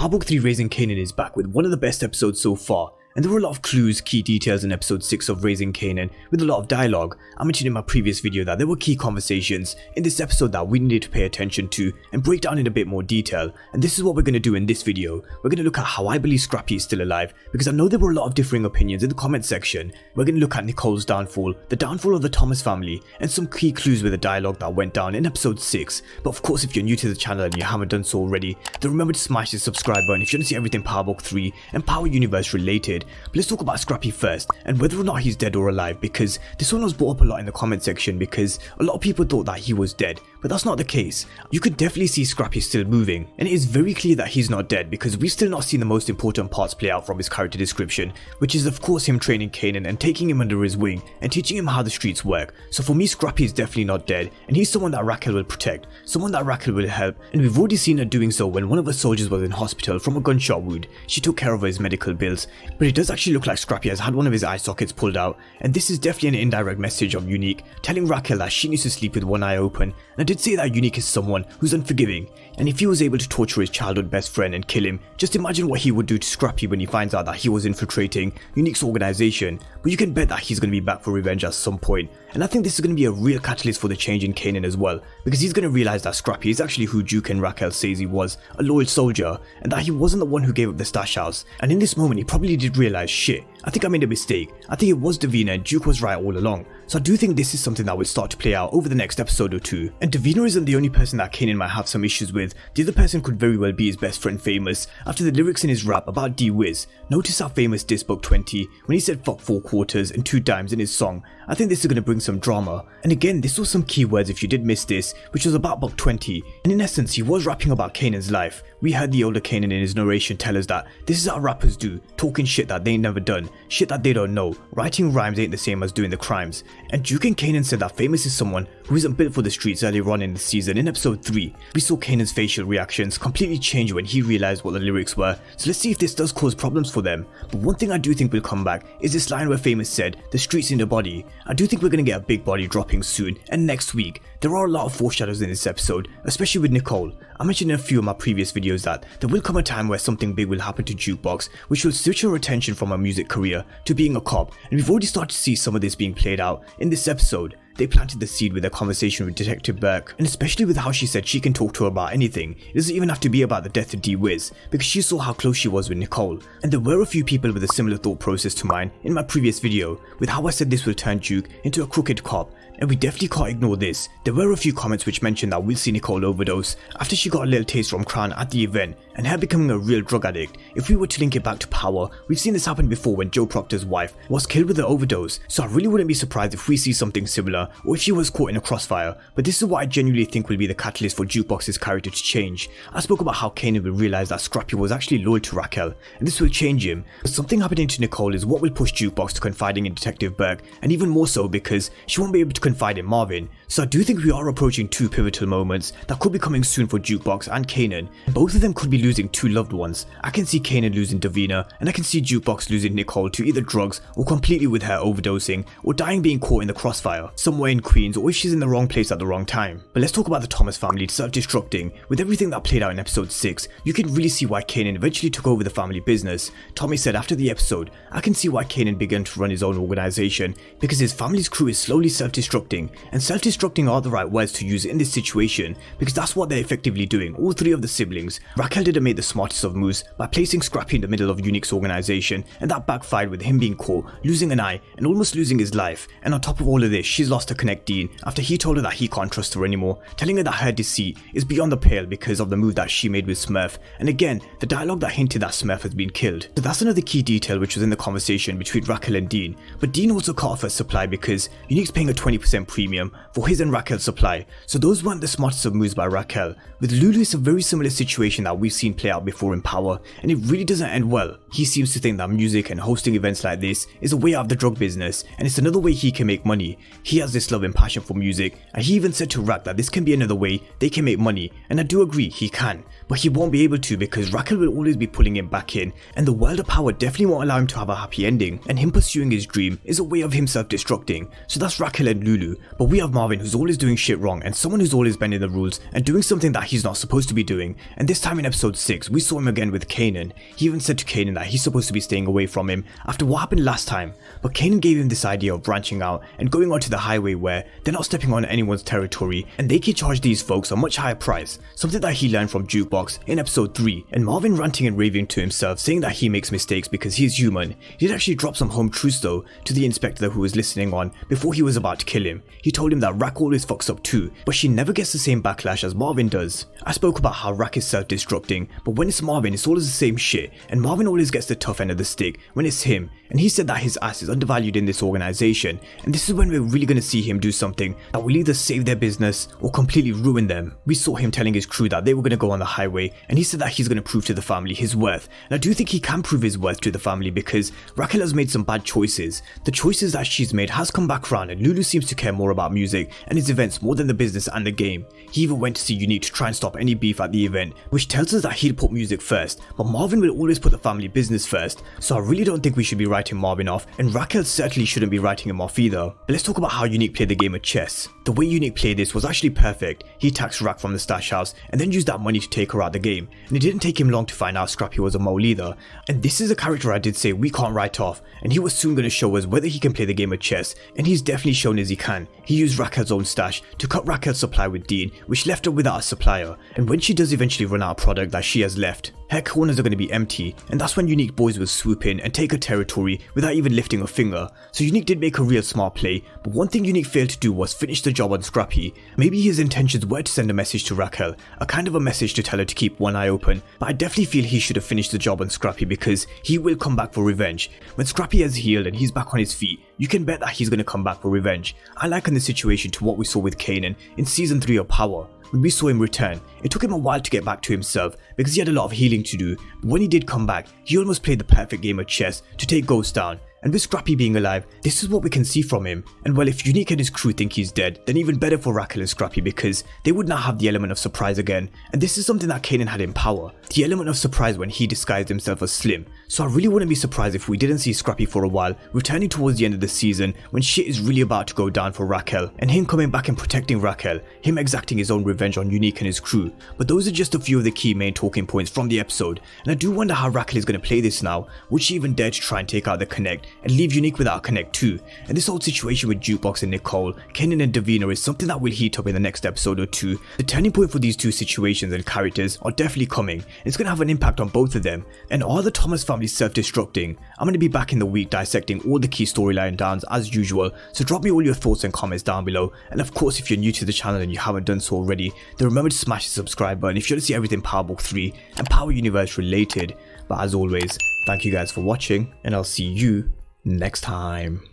Powerbook 3 Raising Kanan is back with one of the best episodes so far, and there were a lot of clues, key details in episode 6 of Raising Kanan with a lot of dialogue. I mentioned in my previous video that there were key conversations in this episode that we needed to pay attention to and break down in a bit more detail, and this is what we're going to do in this video. We're going to look at how I believe Scrappy is still alive, because I know there were a lot of differing opinions in the comment section. We're going to look at Nicole's downfall, the downfall of the Thomas family, and some key clues with the dialogue that went down in episode 6. But of course, if you're new to the channel and you haven't done so already, then remember to smash the subscribe button if you want to see everything Powerbook 3 and Power Universe related. But let's talk about Scrappy first, and whether or not he's dead or alive, because this one was brought up a lot in the comment section because a lot of people thought that he was dead, but that's not the case. You could definitely see Scrappy still moving, and it is very clear that he's not dead because we've still not seen the most important parts play out from his character description, which is of course him training Kanan and taking him under his wing and teaching him how the streets work. So for me, Scrappy is definitely not dead, and he's someone that Raquel will protect, someone that Raquel will help, and we've already seen her doing so when one of her soldiers was in hospital from a gunshot wound. She took care of his medical bills, but it does actually look like Scrappy has had one of his eye sockets pulled out, and this is definitely an indirect message of Unique telling Raquel that she needs to sleep with one eye open. And I did say that Unique is someone who's unforgiving, and if he was able to torture his childhood best friend and kill him, just imagine what he would do to Scrappy when he finds out that he was infiltrating Unique's organization. But you can bet that he's going to be back for revenge at some point, and I think this is going to be a real catalyst for the change in Kanan as well, because he's going to realize that Scrappy is actually who Duke and Raquel says he was, a loyal soldier, and that he wasn't the one who gave up the stash house. And in this moment he probably did realize, shit, I think I made a mistake. I think it was Davina and Duke was right all along. So I do think this is something that will start to play out over the next episode or two. And Davina isn't the only person that Kanan might have some issues with. The other person could very well be his best friend Famous, after the lyrics in his rap about D-Wiz. Notice how Famous dissed Buck 20 when he said fuck 4 quarters and 2 dimes in his song. I think this is going to bring some drama. And again, this was some keywords if you did miss this, which was about Buck 20. And in essence, he was rapping about Kanan's life. We heard the older Kanan in his narration tell us that this is how rappers do, talking shit that they ain't never done, shit that they don't know. Writing rhymes ain't the same as doing the crimes. And Duke and Kanan said that Famous is someone who isn't built for the streets earlier on in the season. In episode 3, we saw Kanan's facial reactions completely change when he realized what the lyrics were, so let's see if this does cause problems for them. But one thing I do think will come back is this line where Famous said, the streets in the body. I do think we're going to get a big body dropping soon, and next week. There are a lot of foreshadows in this episode, especially with Nicole. I mentioned in a few of my previous videos that there will come a time where something big will happen to Jukebox, which will switch her attention from her music career to being a cop, and we've already started to see some of this being played out in this episode. They planted the seed with their conversation with Detective Burke, and especially with how she said she can talk to her about anything. It doesn't even have to be about the death of D-Wiz, because she saw how close she was with Nicole. And there were a few people with a similar thought process to mine in my previous video, with how I said this will turn Duke into a crooked cop. And we definitely can't ignore this. There were a few comments which mentioned that we'll see Nicole overdose after she got a little taste from Crown at the event, and her becoming a real drug addict. If we were to link it back to Power, we've seen this happen before when Joe Proctor's wife was killed with an overdose, so I really wouldn't be surprised if we see something similar, or if she was caught in a crossfire. But this is what I genuinely think will be the catalyst for Jukebox's character to change. I spoke about how Kanan will realize that Scrappy was actually loyal to Raquel, and this will change him. But something happening to Nicole is what will push Jukebox to confiding in Detective Burke, and even more so because she won't be able to confide in Marvin. So I do think we are approaching 2 pivotal moments that could be coming soon for Jukebox and Kanan. Both of them could be losing 2 loved ones. I can see Kanan losing Davina, and I can see Jukebox losing Nicole to either drugs or completely with her overdosing, or dying being caught in the crossfire somewhere in Queens, or if she's in the wrong place at the wrong time. But let's talk about the Thomas family self-destructing. With everything that played out in episode 6, you can really see why Kanan eventually took over the family business. Tommy said after the episode, I can see why Kanan began to run his own organization, because his family's crew is slowly self-destructing, and self-destructing are the right words to use in this situation, because that's what they're effectively doing, all 3 of the siblings. Raquel didn't make the smartest of moves by placing Scrappy in the middle of Unique's organization, and that backfired with him being caught, losing an eye, and almost losing his life. And on top of all of this, she's lost her Connect Dean after he told her that he can't trust her anymore, telling her that her deceit is beyond the pale because of the move that she made with Smurf. And again, the dialogue that hinted that Smurf has been killed. So that's another key detail which was in the conversation between Raquel and Dean. But Dean also cut off her supply because Unique's paying a 20% premium for his and Raquel's supply, so those weren't the smartest of moves by Raquel. With Lou-Lou, it's a very similar situation that we've seen play out before in Power, and it really doesn't end well. He seems to think that music and hosting events like this is a way out of the drug business, and it's another way he can make money. He has this love and passion for music, and he even said to Rack that this can be another way they can make money, and I do agree, he can. but he won't be able to because Raquel will always be pulling him back in, and the world of power definitely won't allow him to have a happy ending, and him pursuing his dream is a way of him self-destructing. So that's Raquel and Lou-Lou, but we have Marvin, who's always doing shit wrong and someone who's always bending the rules and doing something that he's not supposed to be doing. And this time in episode 6 we saw him again with Kanan. He even said to Kanan that he's supposed to be staying away from him after what happened last time, but Kanan gave him this idea of branching out and going onto the highway where they're not stepping on anyone's territory and they can charge these folks a much higher price, something that he learned from Jukebox in episode 3. And Marvin ranting and raving to himself, saying that he makes mistakes because he's human. He did actually drop some home truths though to the inspector who was listening on before he was about to kill him. He told him that Raquel always fucks up too, but she never gets the same backlash as Marvin does. I spoke about how Raquel is self-destructing, but when it's Marvin it's always the same shit, and Marvin always gets the tough end of the stick when it's him, and he said that his ass is undervalued in this organization, and this is when we're really gonna see him do something that will either save their business or completely ruin them. We saw him telling his crew that they were gonna go on the highway, and he said that he's gonna prove to the family his worth, and I do think he can prove his worth to the family because Raquel has made some bad choices. The choices that she's made has come back around, and Lou-Lou seems to care more about music and his events more than the business and the game. He even went to see Unique to try and stop any beef at the event, which tells us that he'll put music first, but Marvin will always put the family business first, so I really don't think we should be writing Marvin off, and Raquel certainly shouldn't be writing him off either. But let's talk about how Unique played the game of chess. The way Unique played this was actually perfect. He taxed Rack from the stash house and then used that money to take her out the game, and it didn't take him long to find out Scrappy was a mole either. And this is a character I did say we can't write off, and he was soon going to show us whether he can play the game of chess, and he's definitely shown as he can. He used Raquel's own stash to cut Raquel's supply with Dean, which left her without a supplier, and when she does eventually run out of product that she has left, her corners are going to be empty, and that's when Unique boys will swoop in and take her territory without even lifting a finger. So Unique did make a real smart play, but one thing Unique failed to do was finish the job on Scrappy. Maybe his intentions were to send a message to Raquel, a kind of a message to tell her to keep one eye open, but I definitely feel he should have finished the job on Scrappy because he will come back for revenge. When Scrappy has healed and he's back on his feet, you can bet that he's going to come back for revenge. I liken the situation to what we saw with Kanan in season 3 of Power. When we saw him return, it took him a while to get back to himself because he had a lot of healing to do, but when he did come back, he almost played the perfect game of chess to take Ghost down. And with Scrappy being alive, this is what we can see from him. And well, if Unique and his crew think he's dead, then even better for Raquel and Scrappy because they would not have the element of surprise again. And this is something that Kanan had in Power, the element of surprise when he disguised himself as Slim. So I really wouldn't be surprised if we didn't see Scrappy for a while, returning towards the end of the season when shit is really about to go down for Raquel, and him coming back and protecting Raquel, him exacting his own revenge on Unique and his crew. But those are just a few of the key main talking points from the episode, and I do wonder how Raquel is going to play this now. Would she even dare to try and take out the Connect and leave Unique without a Connect too? And this whole situation with Jukebox and Nicole, Kanan and Davina is something that will heat up in the next episode or two. The turning point for these two situations and characters are definitely coming. It's going to have an impact on both of them. And are the Thomas family self-destructing? I'm going to be back in the week dissecting all the key storyline downs as usual, so drop me all your thoughts and comments down below. And of course, if you're new to the channel and you haven't done so already, then remember to smash the subscribe button if you want to see everything Power Book 3 and Power Universe related. But as always, thank you guys for watching, and I'll see you next time.